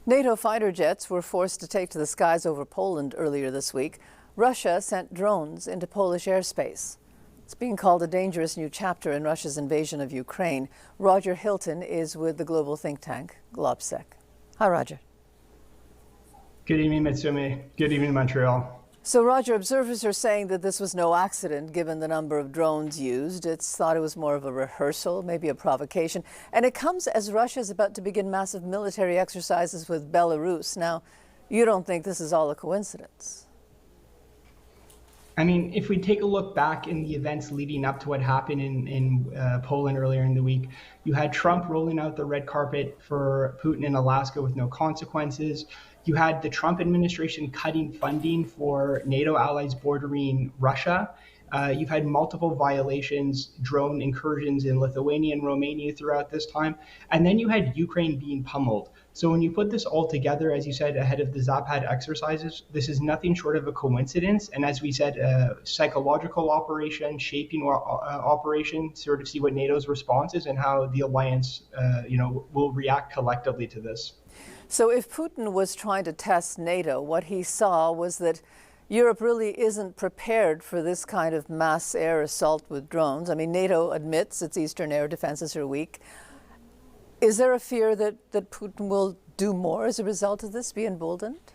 NATO fighter jets were forced to take to the skies over Poland earlier this week. Russia sent drones into Polish airspace. It's being called a dangerous new chapter in Russia's invasion of Ukraine. Roger Hilton is with the global think tank, Globsec. Hi, Roger. Good evening, Mitsumi. Good evening, Montreal. So, Roger, observers are saying that this was no accident given the number of drones used. It's thought it was more of a rehearsal, maybe a provocation. And it comes as Russia is about to begin massive military exercises with Belarus. Now, you don't think this is all a coincidence? I mean, if we take a look back in the events leading up to what happened in Poland earlier in the week, you had Trump rolling out the red carpet for Putin in Alaska with no consequences. You had the Trump administration cutting funding for NATO allies bordering Russia. You've had multiple violations, drone incursions in Lithuania and Romania throughout this time. And then you had Ukraine being pummeled. So when you put this all together, as you said, ahead of the Zapad exercises, this is nothing short of a coincidence. And as we said, a psychological operation, shaping operation, sort of see what NATO's response is and how the alliance, will react collectively to this. So if Putin was trying to test NATO, what he saw was that Europe really isn't prepared for this kind of mass air assault with drones. I mean, NATO admits its eastern air defenses are weak. Is there a fear that Putin will do more as a result of this, be emboldened?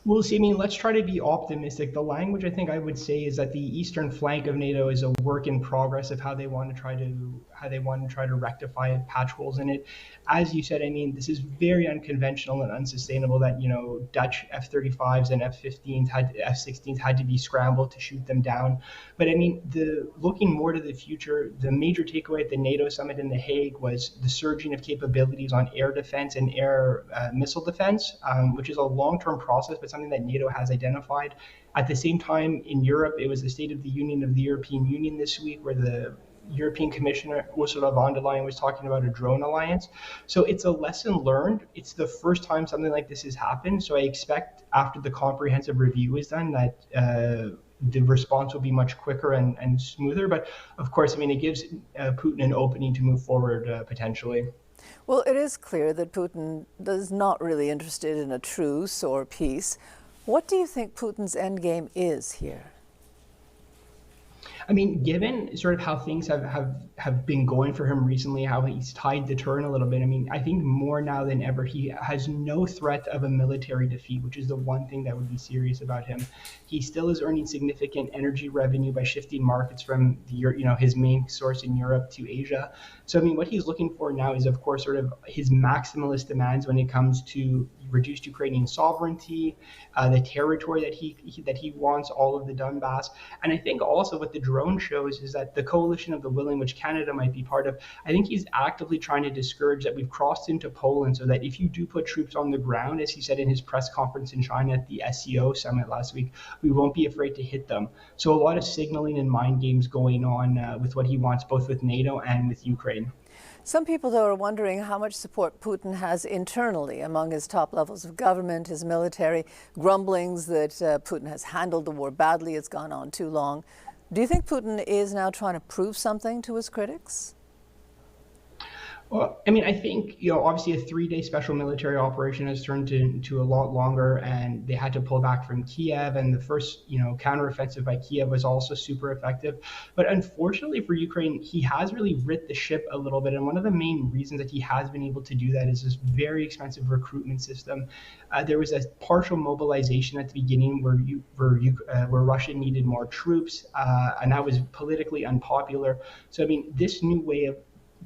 We'll see. I mean, let's try to be optimistic. The language I think I would say is that the eastern flank of NATO is a work in progress of how they want to try to rectify it, patch holes in it. As you said, I mean, this is very unconventional and unsustainable that, Dutch F-35s and F-15s F-16s had to be scrambled to shoot them down. But I mean, looking more to the future, the major takeaway at the NATO summit in The Hague was the surging of capabilities on air defense and air missile defense, which is a long-term process, but something that NATO has identified. At the same time, in Europe, it was the State of the Union of the European Union this week, where the European Commissioner Ursula von der Leyen was talking about a drone alliance. So it's a lesson learned. It's the first time something like this has happened. So I expect after the comprehensive review is done that the response will be much quicker and smoother. But of course, I mean, it gives Putin an opening to move forward potentially. Well, it is clear that Putin is not really interested in a truce or peace. What do you think Putin's endgame is here? I mean, given sort of how things have been going for him recently, how he's tied the turn a little bit, I mean, I think more now than ever, he has no threat of a military defeat, which is the one thing that would be serious about him. He still is earning significant energy revenue by shifting markets from his main source in Europe to Asia. So, I mean, what he's looking for now is, of course, sort of his maximalist demands when it comes to reduced Ukrainian sovereignty, the territory that he wants, all of the Donbass. And I think also what the drone shows is that the coalition of the willing, which Canada might be part of, I think he's actively trying to discourage that we've crossed into Poland so that if you do put troops on the ground, as he said in his press conference in China at the SCO summit last week, we won't be afraid to hit them. So a lot of signaling and mind games going on with what he wants, both with NATO and with Ukraine. Some people, though, are wondering how much support Putin has internally among his top levels of government, his military, grumblings that Putin has handled the war badly, it's gone on too long. Do you think Putin is now trying to prove something to his critics? Well, I mean, I think, obviously a 3-day special military operation has turned into a lot longer, and they had to pull back from Kiev. And the first, counteroffensive by Kiev was also super effective. But unfortunately for Ukraine, he has really writ the ship a little bit. And one of the main reasons that he has been able to do that is this very expensive recruitment system. There was a partial mobilization at the beginning where Russia needed more troops, and that was politically unpopular. So, I mean, this new way of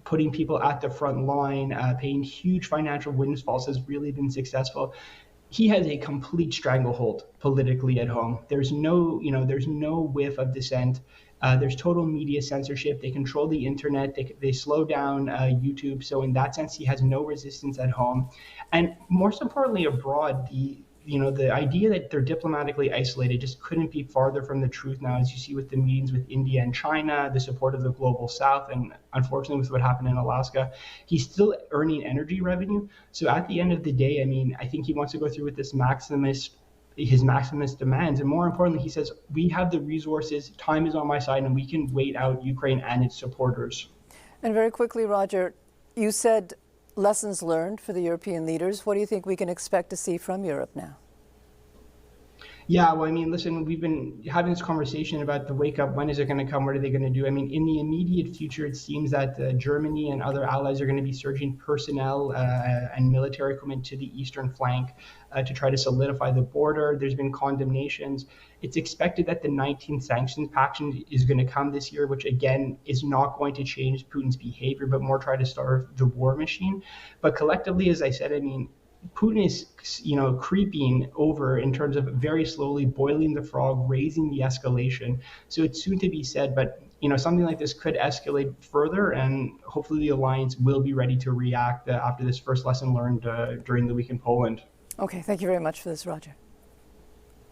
putting people at the front line, paying huge financial windfalls has really been successful. He has a complete stranglehold politically at home. There's no whiff of dissent. There's total media censorship. They control the internet. They slow down YouTube. So in that sense, he has no resistance at home. And most importantly, abroad, the idea that they're diplomatically isolated just couldn't be farther from the truth now, as you see with the meetings with India and China, the support of the global south, and unfortunately with what happened in Alaska. He's still earning energy revenue. So at the end of the day, I mean, I think he wants to go through with his maximalist demands. And more importantly, he says, we have the resources, time is on my side, and we can wait out Ukraine and its supporters. And very quickly, Roger, you said lessons learned for the European leaders? What do you think we can expect to see from Europe now? Yeah, well, I mean, listen, we've been having this conversation about the wake up. When is it going to come? What are they going to do? I mean, in the immediate future, it seems that Germany and other allies are going to be surging personnel and military equipment to the eastern flank to try to solidify the border. There's been condemnations. It's expected that the 19th sanctions package is going to come this year, which again is not going to change Putin's behavior, but more try to starve the war machine. But collectively, as I said, I mean, Putin is, creeping over in terms of very slowly boiling the frog, raising the escalation. So it's soon to be said, but something like this could escalate further, and hopefully the alliance will be ready to react after this first lesson learned during the week in Poland. Okay, thank you very much for this, Roger.